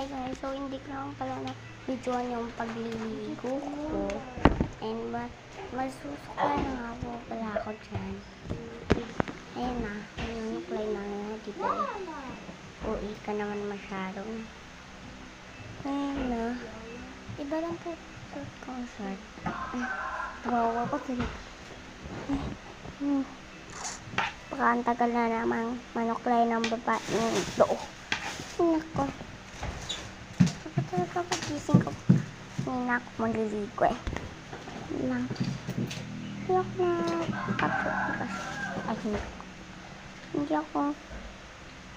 guys, so hindi ko lang pala na videoan yung pagliligo ko. And masusuklay na nga po pala ako dyan. Ayun na, nanunuklay na nga, diba? Uwi ka naman masyadong. Ayun na. Iba lang po suot ko ang shirt. Tawawa ko talaga. Baka ang tagal na namang manuklay ng babae ng ito. Nako. Ako talaga pagising ko. Hindi na ako magliligo eh. Lang. Hindi ako nakapagpas. Ay, hindi ako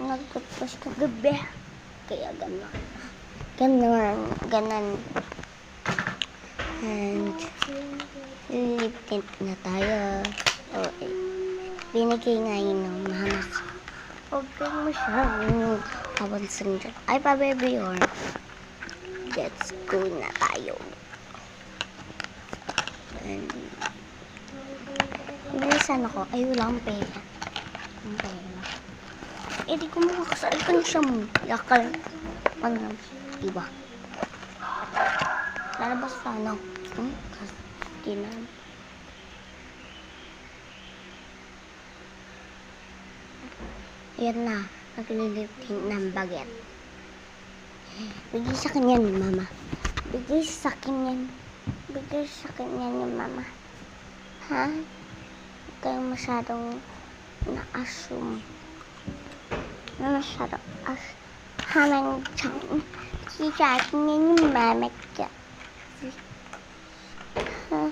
nagpagpas kagabi. Kaya gano'n. Ganon. And lip tint na tayo. Okay. Binigay nga yun ng mama ko. Okay mo siya. Kabansan dyan. Ay pa baby or. Let's go na tayo. And bilisan ako. Ay wala akong pera. Ang pera. Eh di ko makakasal ka na siya mo. Yakal. Ano? Diba? Lalabas pa ano? Kasi na. Ayan na. Naglilipin ng baget. Bigay sa kanya ni mama. Bigay sa akin yan ni mama. Ha? Huwag kayong masyadong na-assume. Masyadong hamang dyan. Siya akin yan yung mama ka. Ha?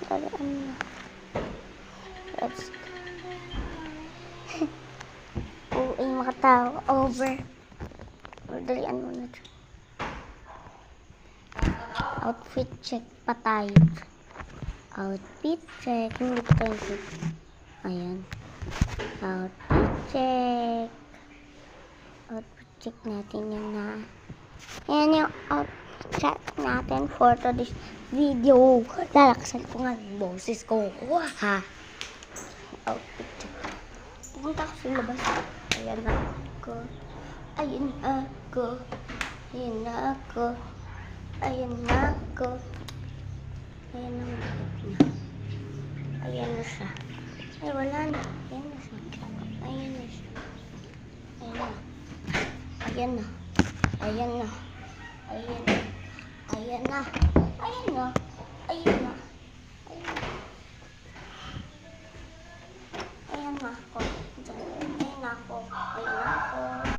Dali, ano na. Let's go. Uy, makatao. Over. Dalian mo na dyan. Outfit check pa tayo. Outfit check. Hindi ko tayo check. Ayan. Outfit check. Outfit check natin yan na. Ayan yung outfit check natin for today's video. Lalaksan ko nga yung boses ko. Ha? Outfit check. Pupunta ko sa labas. Ayan na ako. Ayan ako. Ayan na ako. Ayan na ako. Ayan na ako. Ayan na siya. Ay, wala na. Ayan na siya. Ayan na siya. Ayan na. Ayan na. Ayan na. Ayan na. Ayan na. Ayan na. Ayan na. Ayan na ako. Ayan na ako. Ayan na ako.